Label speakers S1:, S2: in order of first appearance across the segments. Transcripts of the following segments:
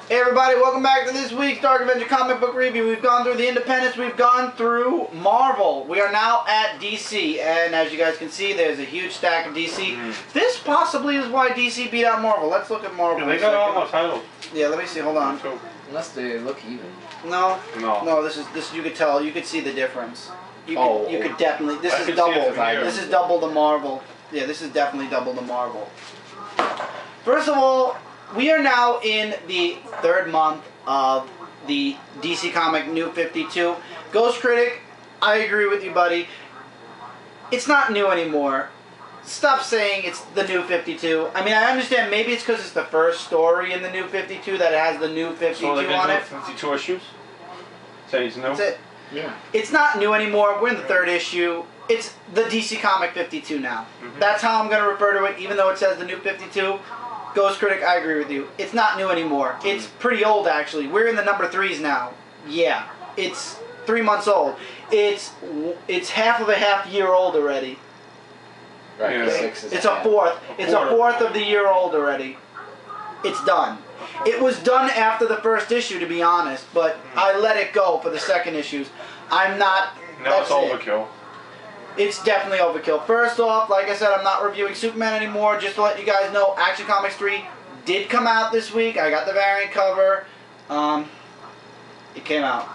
S1: Hey everybody, welcome back to this week's Dark Avenger Comic Book Review. We've gone through the Independents, we've gone through Marvel. We are now at DC, and as you guys can see, there's a huge stack of DC. This possibly is why DC beat out Marvel. Let's look at Marvel.
S2: Yeah, they got all my titles.
S1: Yeah, let me see, hold on.
S3: Unless they look even.
S1: No, this is you could tell, you could see the difference. You could definitely, this is double. This is double the Marvel. Yeah, this is definitely double the Marvel. First of all, we are now in the third month of the DC Comic New 52. Ghost Critic, I agree with you, buddy. It's not new anymore. Stop saying it's the New 52. I mean, I understand maybe it's because it's the first story in the New 52 that it has the New 52 on it.
S2: 52 issues? Say it's new?
S1: That's it.
S3: Yeah.
S1: It's not new anymore. We're in the third issue. It's the DC Comic 52 now. That's how I'm going to refer to it, even though it says the New 52. Ghost Critic, I agree with you. It's not new anymore. It's pretty old, actually. We're in the number 3s now. Yeah, it's 3 months old. It's half of a half year old already.
S3: Right.
S2: Yeah.
S1: It's a fourth. It's a fourth of the year old already. It's done. It was done after the first issue, to be honest, but I let it go for the second issues. I'm not.
S2: Now it's overkill.
S1: It's definitely overkill. First off, like I said, I'm not reviewing Superman anymore. Just to let you guys know, Action Comics 3 did come out this week. I got the variant cover. It came out.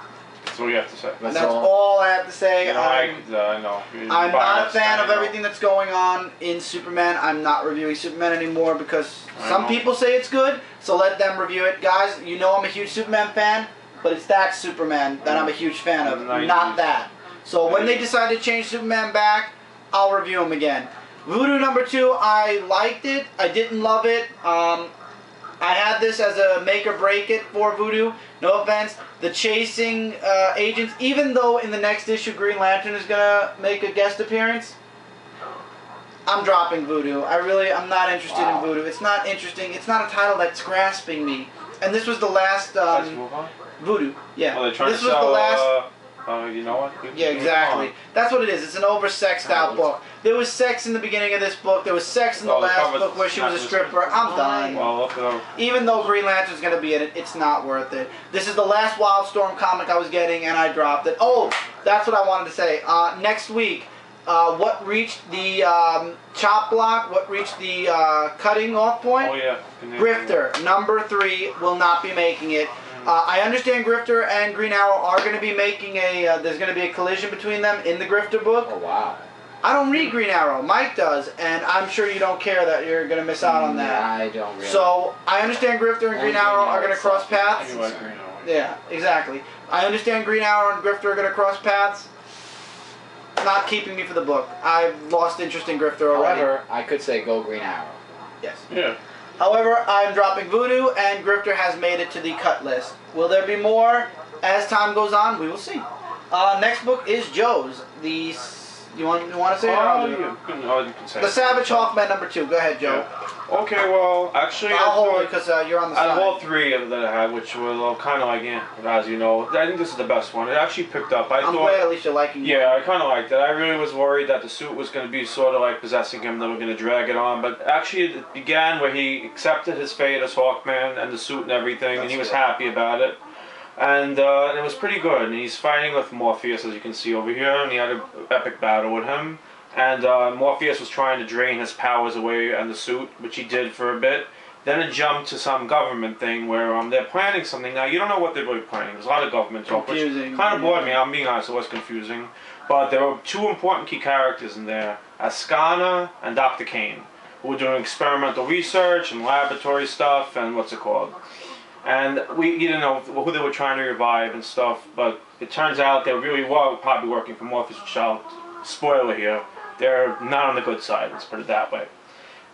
S2: That's all you have to say.
S1: That's all I have to say.
S2: You know, I know.
S1: I'm not a fan of everything that's going on in Superman. I'm not reviewing Superman anymore because some people say it's good, so let them review it. Guys, you know I'm a huge Superman fan, but it's that Superman that I'm a huge fan of, not that. So when they decide to change Superman back, I'll review him again. Voodoo number 2, I liked it. I didn't love it. I had this as a make or break it for Voodoo. No offense. The chasing agents, even though in the next issue Green Lantern is going to make a guest appearance, I'm dropping Voodoo. I'm not interested in Voodoo. It's not interesting. It's not a title that's grasping me. And this was the last... Voodoo, yeah.
S2: Oh, they're trying
S1: this
S2: to
S1: was
S2: sell,
S1: the last...
S2: you know what?
S1: Yeah, exactly. That's what it is. It's an over-sexed out book. There was sex in the beginning of this book. There was sex in the last book where she was a stripper. I'm done.
S2: Well,
S1: even though Green Lantern's going to be in it, it's not worth it. This is the last Wildstorm comic I was getting, and I dropped it. Oh, that's what I wanted to say. Next week, what reached the chop block, what reached the cutting off point?
S2: Oh, yeah.
S1: Grifter, number 3, will not be making it. I understand Grifter and Green Arrow are going to be making there's going to be a collision between them in the Grifter book.
S3: Oh, wow.
S1: I don't read Green Arrow. Mike does, and I'm sure you don't care that you're going to miss out on that.
S3: I don't really.
S1: So, I understand Grifter and Green Arrow are going to cross paths.
S2: You like Green Arrow.
S1: Yeah, exactly. I understand Green Arrow and Grifter are going to cross paths. Not keeping me for the book. I've lost interest in Grifter already.
S3: However, I could say go Green Arrow.
S1: Yes.
S2: Yeah.
S1: However, I'm dropping Voodoo, and Grifter has made it to the cut list. Will there be more as time goes on? We will see. Next book is Joe's. You want to say it?
S2: You can say
S1: The
S2: it.
S1: Savage Hawkman number 2. Go ahead, Joe.
S2: Yeah. Okay, well, actually,
S1: I'll hold it because you're on the side.
S2: Out of all 3 that I had, which were kind of like, as you know, I think this is the best one. It actually picked up.
S1: I'm glad at least you're liking it.
S2: Yeah, I kind of liked it. I really was worried that the suit was going to be sort of like possessing him, that we're going to drag it on. But actually, it began where he accepted his fate as Hawkman and the suit and everything, and he was happy about it. And it was pretty good. And he's fighting with Morpheus, as you can see over here, and he had an epic battle with him. And Morpheus was trying to drain his powers away and the suit, which he did for a bit. Then it jumped to some government thing where they're planning something. Now, you don't know what they're really planning. There's a lot of government talk, which kind of bored me. I'm being honest, it was confusing. But there were 2 important key characters in there, Ascana and Dr. Kane, who were doing experimental research and laboratory stuff and And we didn't know who they were trying to revive and stuff, but it turns out they really were probably working for Morpheus, which spoiler here, they're not on the good side, let's put it that way.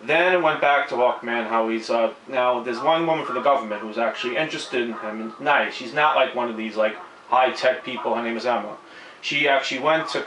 S2: Then it went back to Hawkman, how he's, now there's one woman for the government who's actually interested in him, and nice, she's not like one of these like high-tech people, her name is Emma. She actually went to,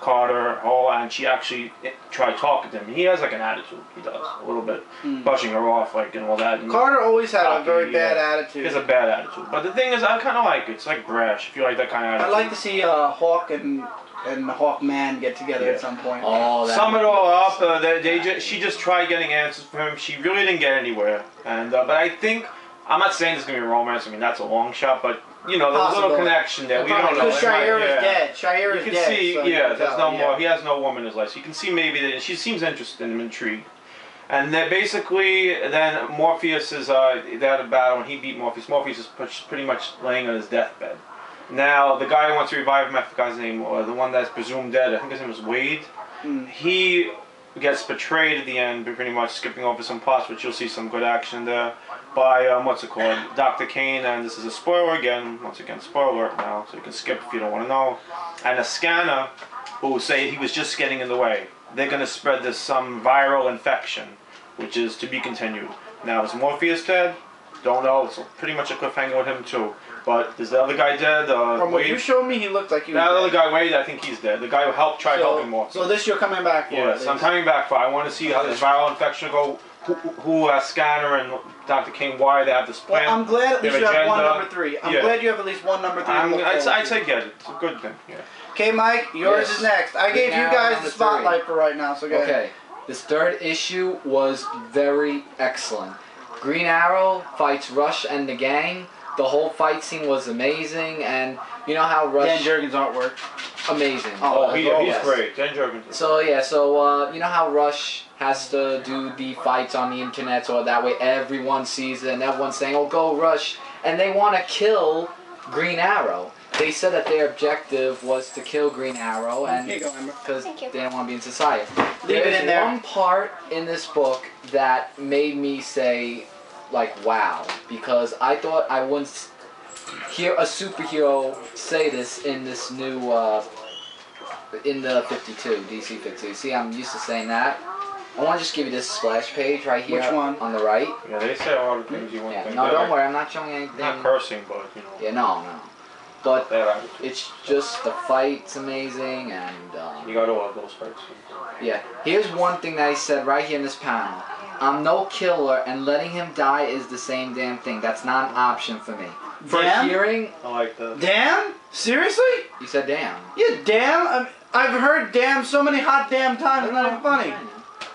S2: Carter Hall, and she actually tried talking to him. He has like an attitude, he does, a little bit, brushing her off, like, and all that. And
S1: Carter always had a very bad attitude.
S2: He has a bad attitude. But the thing is, I kind of like it. It's like brash, if you like that kind of attitude.
S1: I'd like to see Hawk and and Hawkman get together at some point.
S3: Oh, that
S2: Sum it all up. She just tried getting answers from him. She really didn't get anywhere. And but I think I'm not saying there's gonna be a romance. I mean that's a long shot, but you know there's a little connection there. We don't know.
S1: Because Shire is dead. Shire is dead.
S2: You can see,
S1: so
S2: there's no more. He has no woman in his life. So you can see maybe that she seems interested and intrigued. And then basically, then Morpheus is they had a battle and he beat Morpheus. Morpheus is pretty much laying on his deathbed. Now the guy who wants to revive him, I forgot his name, or the one that's presumed dead. I think his name was Wade. He gets betrayed at the end, pretty much skipping over some parts, but you'll see some good action there by what's it called, Dr. Kane. And this is a spoiler again. Once again, spoiler alert now, so you can skip if you don't want to know. And a scanner who say he was just getting in the way. They're going to spread this some viral infection, which is to be continued. Now, is Morpheus dead? Don't know. It's pretty much a cliffhanger with him too. But is the other guy dead?
S1: From what you showed me, he looked like he was
S2: dead. The
S1: dead.
S2: other guy, Wade, I think he's dead. The guy who tried helping Morpheus.
S1: So this you're coming back for?
S2: Yes, I'm coming back for. I want to see how this viral infection go. Who has Scanner and Dr. King? Why they have this plan?
S1: Well, I'm glad at least you have one number 3. I'm
S2: Yeah.
S1: glad you have at least one number 3.
S2: I'd say get it. It's a good thing. Yeah.
S1: Okay, Mike, yours is next. I gave you guys the spotlight for right now, so go ahead.
S3: Okay, this third issue was very excellent. Green Arrow fights Rush and the gang. The whole fight scene was amazing, and you know how Rush...
S1: Dan Jurgens' artwork.
S3: Amazing.
S2: He's great. Dan Jurgens.
S3: So you know how Rush has to do the fights on the internet, so that way everyone sees it, and everyone's saying, "Oh, go Rush," and they want to kill Green Arrow. They said that their objective was to kill Green Arrow, and because they didn't want to be in society.
S1: Leave it in there.
S3: One part in this book that made me say, like, wow, because I thought I wouldn't hear a superhero say this in this new, in the 52, DC 52. See, I'm used to saying that. I want to just give you this splash page right here.
S1: Which one?
S3: On the right.
S2: Yeah, they say a lot of things you won't think.
S3: No, don't worry, I'm not showing anything.
S2: Not cursing, but, you know.
S3: Yeah, no. But it's just, the fight's amazing, and...
S2: you gotta love those fights.
S3: Yeah. Here's one thing that he said right here in this panel. I'm no killer, and letting him die is the same damn thing. That's not an option for me. For hearing...
S2: I like that.
S1: Damn? Seriously?
S3: You said damn.
S1: Yeah, damn. I've heard damn so many hot damn times, it's not even funny.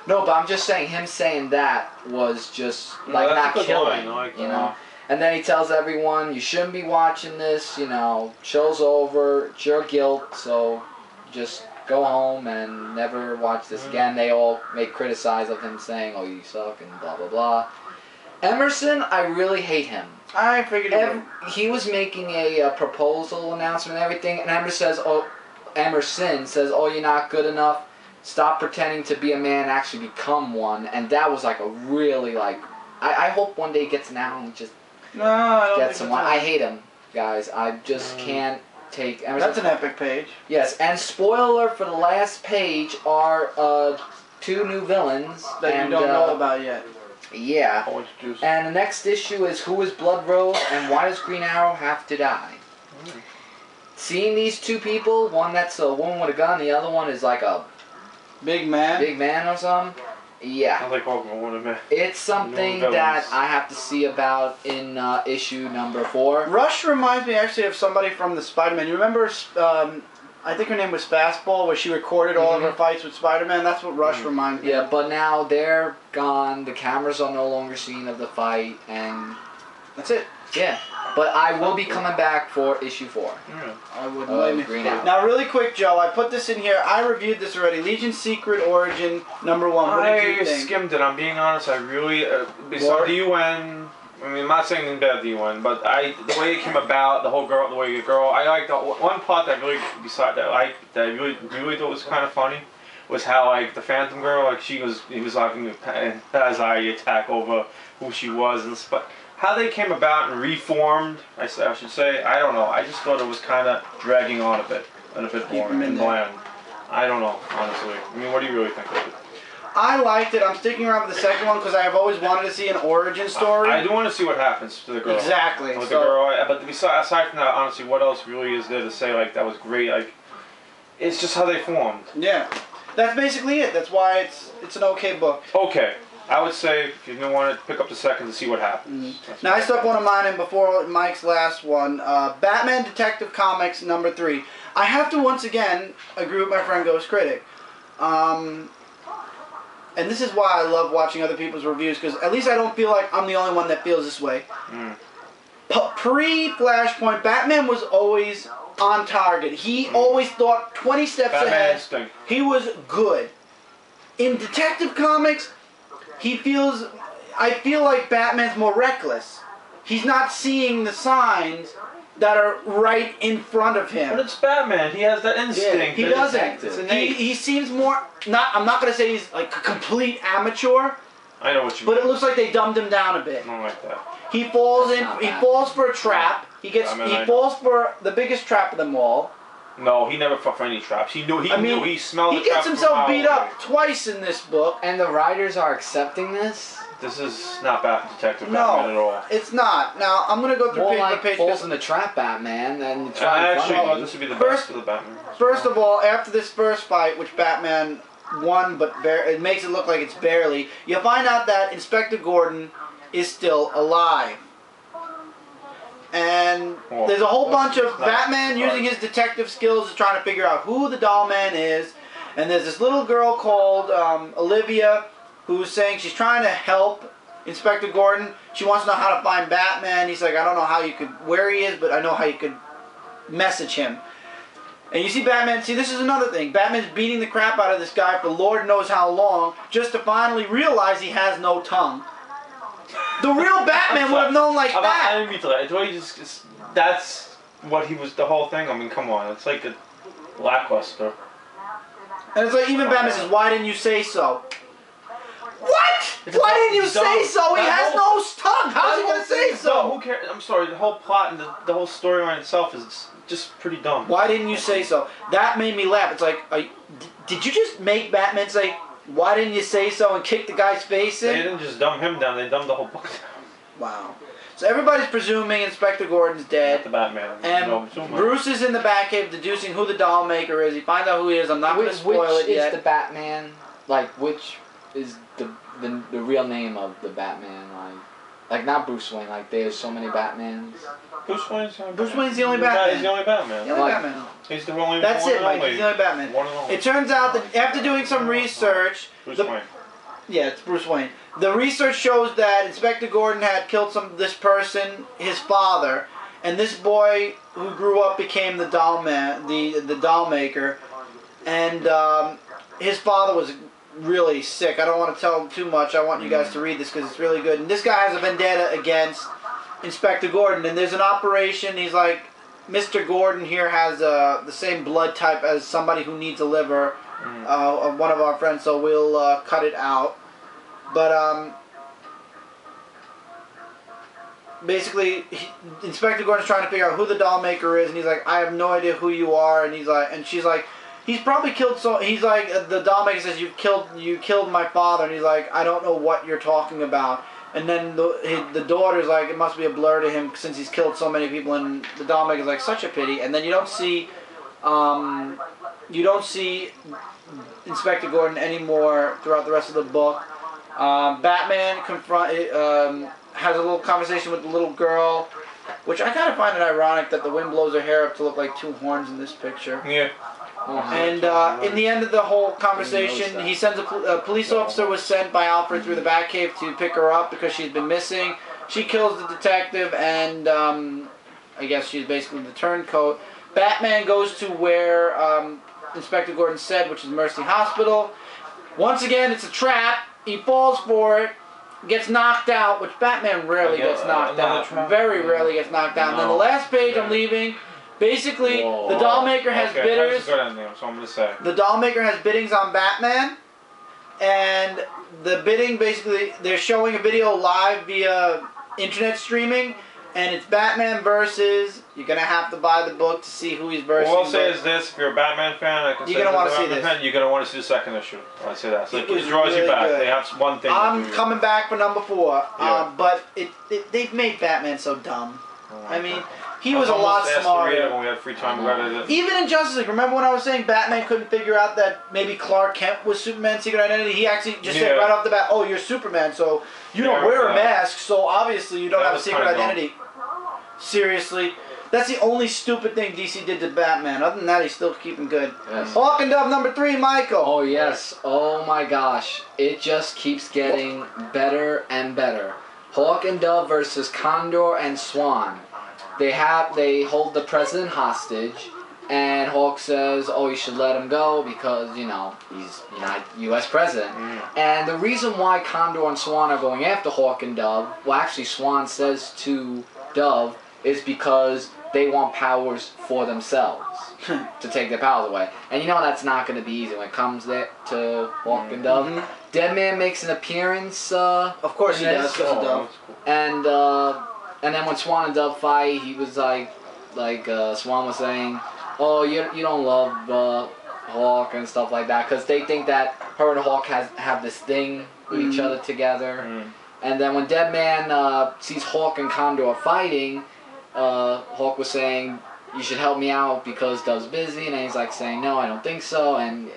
S3: No, but I'm just saying, him saying that was just, like, not killing, you know? And then he tells everyone, you shouldn't be watching this, you know, show's over, it's your guilt, so just go home and never watch this again. They all criticize of him saying, oh, you suck, and blah, blah, blah. Emerson, I really hate him.
S1: I figured
S3: he was making a proposal announcement and everything, and Emerson says, oh, you're not good enough. Stop pretending to be a man, actually become one. And that was like a really, like, I hope one day he gets out and just gets someone. I hate him, guys. I just can't take Emerson.
S1: That's an epic page.
S3: Yes, and spoiler for the last page are 2 new villains.
S1: That you don't know about yet.
S3: Yeah. And the next issue is Who is Blood Rose and Why Does Green Arrow Have to Die? Seeing these 2 people, one that's a woman with a gun, the other one is like a
S1: big man
S3: or something. Yeah.
S2: I like Hawkman.
S3: It's something that I have to see about in issue number 4.
S1: Rush reminds me actually of somebody from the Spider-Man. You remember, I think her name was Fastball, where she recorded all of her fights with Spider-Man? That's what Rush reminds me of.
S3: Yeah, but now they're gone. The cameras are no longer seen of the fight, and
S1: that's it.
S3: Yeah. But I will be coming back for issue 4.
S1: I wouldn't blame you. Now, really quick, Joe, I put this in here. I reviewed this already. Legion's Secret Origin, number 1. What did you think?
S2: I skimmed it. I'm being honest. I really, besides the UN, I mean, I'm not saying anything bad the UN, but the way it came about, the whole girl, I liked the one part that really, besides that, that I really thought was kind of funny, was how, like, the Phantom Girl, like, he was like, as I attack over who she was, and but how they came about and reformed, I should say, I don't know. I just thought it was kind of dragging on a bit, and a bit boring and bland. I don't know, honestly. I mean, what do you really think of it?
S1: I liked it. I'm sticking around for the second one because I have always wanted to see an origin story.
S2: I do want to see what happens to the girl.
S1: Exactly.
S2: With the girl, but aside from that, honestly, what else really is there to say? Like, that was great. Like, it's just how they formed.
S1: Yeah, that's basically it. That's why it's an okay book.
S2: Okay. I would say if you don't want to pick up the second to see what happens.
S1: Now I stuck one of mine in before Mike's last one. Batman Detective Comics #3. I have to once again agree with my friend Ghost Critic. And this is why I love watching other people's reviews, because at least I don't feel like I'm the only one that feels this way. Pre-Flashpoint, Batman was always on target. He always thought 20 steps ahead.
S2: Instinct.
S1: He was good. In Detective Comics, I feel like Batman's more reckless. He's not seeing the signs that are right in front of him.
S2: But it's Batman. He has that instinct.
S1: He doesn't.
S2: It's innate.
S1: He seems more. I'm not gonna say he's like a complete amateur.
S2: I know what you
S1: But
S2: mean.
S1: it looks like they dumbed him down a bit.
S2: I don't like that.
S1: He falls in. He falls for a trap. He falls for the biggest trap of them all.
S2: No, he never fell for any traps. He knew. He smelled.
S1: He gets himself beat up twice in this book.
S3: And the writers are accepting this?
S2: This is not Detective Batman at all.
S1: It's not. Now I'm gonna go through page by page.
S3: Falls in the trap, Batman, and the
S2: I actually thought this would be the best for the Batman.
S1: First of all, after this first fight, which Batman won, but it makes it look like it's barely, you find out that Inspector Gordon is still alive. And there's a whole bunch of Batman using his detective skills to trying to figure out who the Doll Man is. And there's this little girl called Olivia who's saying she's trying to help Inspector Gordon. She wants to know how to find Batman. He's like, I don't know how you could, where he is, but I know how you could message him. And you see Batman, see this is another thing. Batman's beating the crap out of this guy for Lord knows how long, just to finally realize he has no tongue. The real Batman would have known like that.
S2: I didn't mean to lie. It's what he that's what he was, the whole thing. I mean, come on. It's like a lackluster.
S1: And it's like, even Batman says, why didn't you say so? What? Why didn't you say so? He has no tongue. How's he going to say so?
S2: Who cares? I'm sorry. The whole plot and the whole storyline itself is just pretty dumb.
S1: Why didn't you say so? That made me laugh. It's like, did you just make Batman say, why didn't you say so, and kick the guy's face in?
S2: They didn't just dumb him down. They dumbed the whole book down.
S1: Wow. So everybody's presuming Inspector Gordon's dead.
S2: Not the Batman.
S1: And Bruce is in the Batcave deducing who the doll maker is. He finds out who he is. I'm not going to spoil it yet.
S3: Which is the Batman? Like, which is the real name of the Batman? Like not Bruce Wayne. Like, there's so many Batmans.
S2: Bruce Wayne's
S1: the only Batman.
S2: He's the only Batman.
S1: The only Batman.
S2: He's the only.
S1: That's it, Mike. He's the only Batman.
S2: One and only.
S1: It turns out that after doing some research,
S2: Bruce Wayne.
S1: Yeah, it's Bruce Wayne. The research shows that Inspector Gordon had killed this person, his father, and this boy who grew up became the doll man, the doll maker, and his father was really sick. I don't want to tell too much. I want you guys to read this because it's really good. And this guy has a vendetta against Inspector Gordon, and there's an operation. He's like, Mr. Gordon here has the same blood type as somebody who needs a liver, of one of our friends, so we'll cut it out. But basically, Inspector Gordon's trying to figure out who the doll maker is, and he's like, I have no idea who you are, and he's like, and she's like, he's probably killed he's like, the doll maker says, you killed my father, and he's like, I don't know what you're talking about. And then the daughter's like, it must be a blur to him since he's killed so many people, and the doll maker's like, such a pity. And then you don't see Inspector Gordon anymore throughout the rest of the book. Batman has a little conversation with the little girl, which I kind of find it ironic that the wind blows her hair up to look like two horns in this picture.
S2: Yeah.
S1: And in the end of the whole conversation, he sends a police officer was sent by Alfred through the Batcave to pick her up because she's been missing. She kills the detective, and I guess she's basically the turncoat. Batman goes to where Inspector Gordon said, which is Mercy Hospital. Once again, it's a trap. He falls for it, gets knocked out, which Batman rarely gets knocked out. Very rarely gets knocked out. And then the last page, I'm leaving. Basically, the doll maker has bidders.
S2: That's a good ending, so I'm gonna say.
S1: The doll maker has biddings on Batman, and the bidding basically they're showing a video live via internet streaming, and it's Batman versus. You're gonna have to buy the book to see who he's versus.
S2: All I'll say is this: if you're a Batman fan, I can
S1: you're gonna want to see
S2: this. You're gonna want to see the second issue. I'd say that. So it draws
S1: really
S2: you back.
S1: good.
S2: They have one thing.
S1: I'm coming back for number 4,
S2: Yeah.
S1: but they've made Batman so dumb. I mean, he was a lot smarter.
S2: When we had free time, we read it.
S1: Even in Justice League, remember when I was saying Batman couldn't figure out that maybe Clark Kent was Superman's secret identity? He actually just said right off the bat, "Oh, you're Superman, so you don't wear a mask, so obviously you don't have a secret identity." Seriously. That's the only stupid thing DC did to Batman. Other than that, he's still keeping good.
S3: Yes.
S1: Hawk and Dove number 3, Michael.
S3: Oh, yes. Oh, my gosh. It just keeps getting better and better. Hawk and Dove versus Condor and Swan. They hold the president hostage, and Hawk says, "Oh, you should let him go because, you know, he's not U.S. president." And the reason why Condor and Swan are going after Hawk and Dove, well, actually, Swan says to Dove, is because they want powers for themselves to take their powers away. And you know that's not going to be easy when it comes to Hawk and Dove. Deadman makes an appearance.
S1: Of course he does, because of Dove.
S3: And then when Swan and Dove fight, he was like Swan was saying, "Oh, you don't love Hawk and stuff like that," because they think that her and Hawk have this thing with each other together. And then when Deadman sees Hawk and Condor fighting, Hawk was saying, "You should help me out because Dove's busy," and then he's like saying, "No, I don't think so," and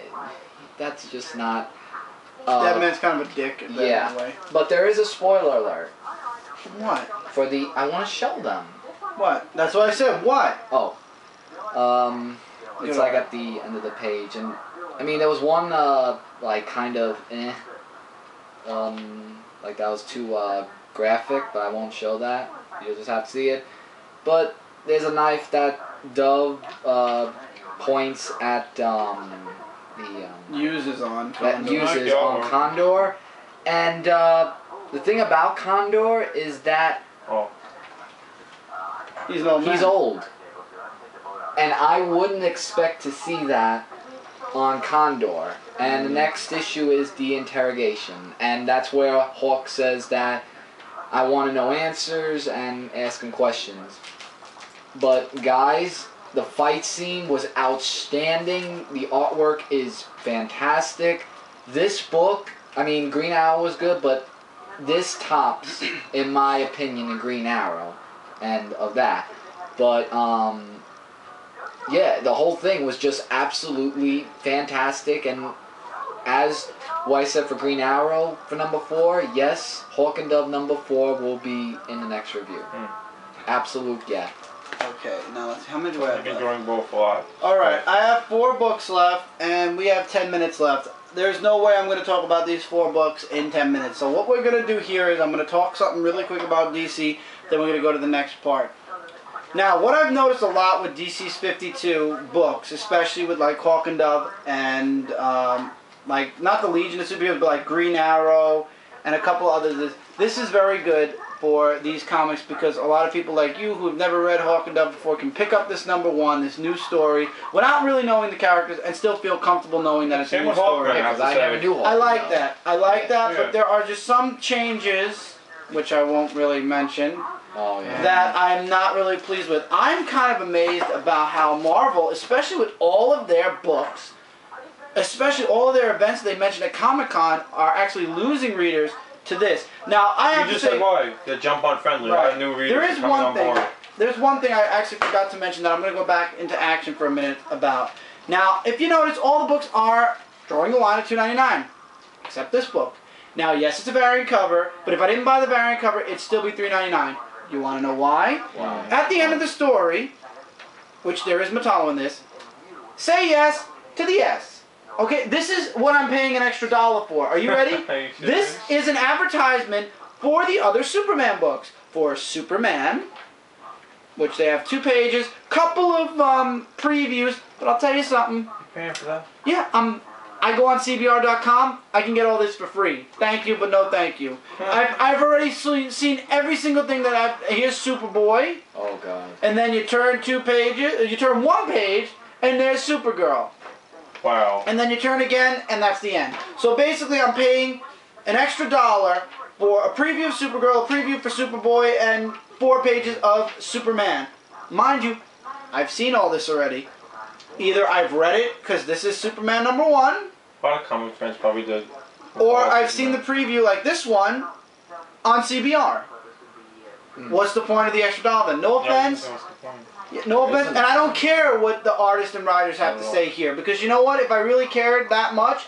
S3: that's just not.
S1: Deadman's kind of a dick in that way.
S3: But there is a spoiler alert.
S1: What?
S3: I want to show them.
S1: What? That's what I said. What?
S3: Oh. It's like at the end of the page, and I mean there was one like kind of like that was too graphic, but I won't show that. You'll just have to see it. But there's a knife that Dove points at
S1: uses on
S3: Condor, and the thing about Condor is that
S1: he's an old man.
S3: He's old, and I wouldn't expect to see that on Condor. And the next issue is the interrogation, and that's where Hawk says that I want to know answers and asking questions. But guys, the fight scene was outstanding. The artwork is fantastic. This book, I mean, Green Arrow was good, but this tops, in my opinion, in Green Arrow, and of that. But yeah, the whole thing was just absolutely fantastic. And as what I said for Green Arrow for number 4, yes, Hawk and Dove number 4 will be in the next review. Absolute, yeah.
S1: Okay, now let's see. How many do I have?
S2: I've been enjoying both a lot.
S1: Alright, I have 4 books left, and we have 10 minutes left. There's no way I'm going to talk about these 4 books in 10 minutes. So what we're going to do here is I'm going to talk something really quick about DC, then we're going to go to the next part. Now, what I've noticed a lot with DC's 52 books, especially with like Hawk and Dove and like, not the Legion of Superheroes, but like Green Arrow and a couple others, this is very good for these comics because a lot of people like you who have never read Hawk and Dove before can pick up this number 1, this new story, without really knowing the characters and still feel comfortable knowing that it's a new story.
S3: Because I never knew Hawk.
S1: I like that. I like that, but there are just some changes, which I won't really mention, that I'm not really pleased with. I'm kind of amazed about how Marvel, especially with all of their books, especially all of their events they mentioned at Comic-Con, are actually losing readers to this. Now, I have to say... You just said
S2: why? The jump on friendly. Right. A lot of new readers
S1: there is
S2: one thing.
S1: There's one thing I actually forgot to mention that I'm going to go back into action for a minute about. Now, if you notice, all the books are drawing the line at $2.99, except this book. Now, yes, it's a variant cover, but if I didn't buy the variant cover, it'd still be $3.99. You want to know why?
S3: Why?
S1: At the end of the story, which there is Metallo in this, say yes to the yes. Okay, this is what I'm paying an extra $1 for. Are you ready? This is an advertisement for the other Superman books. For Superman, which they have 2 pages, couple of previews, but I'll tell you something.
S2: You paying for that?
S1: Yeah, I go on CBR.com. I can get all this for free. Thank you, but no thank you. I've already seen every single thing that here's Superboy.
S3: Oh God.
S1: And then you turn 2 pages. You turn 1 page, and there's Supergirl.
S2: Wow.
S1: And then you turn again, and that's the end. So basically, I'm paying an extra $1 for a preview of Supergirl, a preview for Superboy, and 4 pages of Superman. Mind you, I've seen all this already. Either I've read it, because this is Superman number 1.
S2: A lot of comic fans probably did.
S1: Or I've seen the preview like this one on CBR. What's the point of the extra dollar then? No offense. Yeah, no offense. And I don't care what the artists and writers have to say here. Because you know what? If I really cared that much,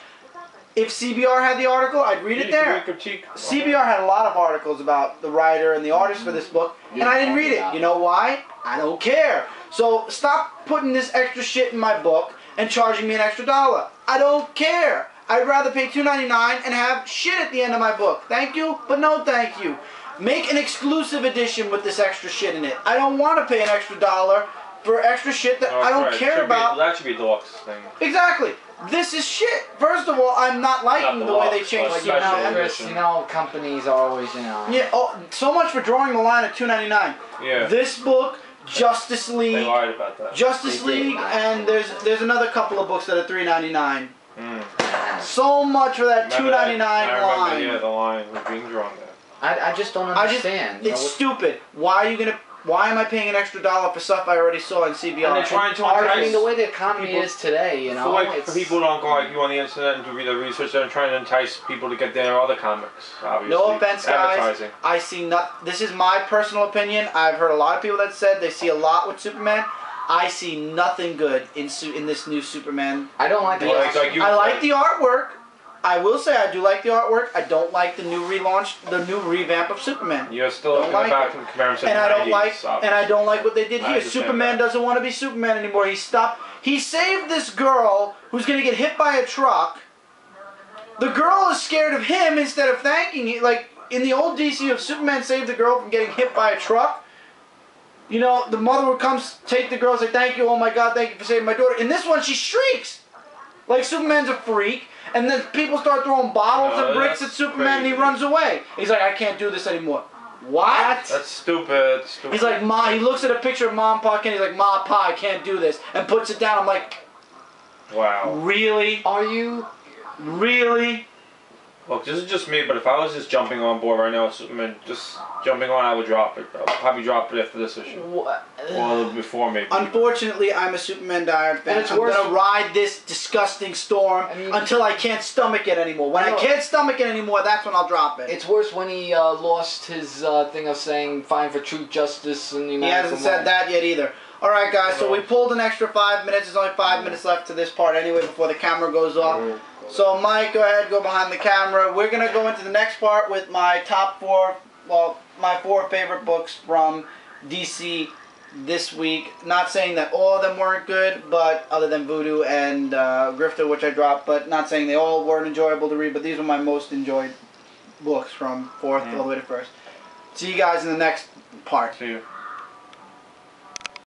S1: if CBR had the article, I'd read it there. CBR had a lot of articles about the writer and the artist for this book, and I didn't read it. You know why? I don't care. So stop putting this extra shit in my book and charging me an extra dollar. I don't care. I'd rather pay $2.99 and have shit at the end of my book. Thank you, but no thank you. Make an exclusive edition with this extra shit in it. I don't want to pay an extra dollar for extra shit that I don't care about.
S2: That should be a deluxe thing.
S1: Exactly. This is shit. First of all, I'm not liking the way they changed
S3: it. Chris, companies always,
S1: Yeah, so much for drawing the line at $2.99.
S2: Yeah.
S1: This book, Justice League.
S2: They lied about that.
S1: Justice League, and there's another couple of books that are $3.99. So much for that $2.99 line.
S2: Yeah, the line was being drawn there.
S3: I just don't understand.
S1: It's stupid. Why am I paying an extra dollar for stuff I already saw in CBR?
S2: And they're trying to entice.
S3: I mean, the way the economy is today,
S2: For people who don't go like you on the internet and do the research, they're trying to entice people to get their other comics. Obviously.
S1: No offense, guys. I see this is my personal opinion. I've heard a lot of people that said they see a lot with Superman. I see nothing good in this new Superman.
S3: I don't like the
S1: I like the artwork. I will say I do like the artwork. I don't like the new relaunch, the new revamp of Superman.
S2: You're still looking back in comparison to the 90s,
S1: and I don't like what they did here. Superman doesn't want to be Superman anymore. He stopped. He saved this girl who's going to get hit by a truck. The girl is scared of him instead of thanking him. Like in the old DC, if Superman saved the girl from getting hit by a truck, the mother would come take the girl and say, "Thank you, oh my God, thank you for saving my daughter." In this one, she shrieks like Superman's a freak. And then people start throwing bottles and bricks at Superman, and he runs away. He's like, "I can't do this anymore." What?
S2: That's stupid.
S1: He's like, "Ma." He looks at a picture of Mom, Pa, and he's like, "Ma, Pa, I can't do this," and puts it down. I'm like,
S2: wow.
S1: Really?
S3: Are you?
S1: Really?
S2: Look, this is just me, but if I was just jumping on board right now, Superman, just jumping on, I would drop it. I would probably drop it after this issue. What? Or before, maybe.
S1: Unfortunately, I'm a Superman diehard fan. I'm going to ride this disgusting storm until I can't stomach it anymore. When I can't stomach it anymore, that's when I'll drop it.
S3: It's worse when he lost his thing of saying, "Fine for truth, justice," and
S1: he hasn't said that yet either. Alright, guys, so we pulled an extra 5 minutes. There's only 5 minutes left to this part anyway before the camera goes off. So, Mike, go ahead, go behind the camera. We're going to go into the next part with my top 4, my 4 favorite books from DC this week. Not saying that all of them weren't good, but other than Voodoo and Grifter, which I dropped, but not saying they all weren't enjoyable to read, but these were my most enjoyed books from 4th all the way to 1st. See you guys in the next part.
S2: See you.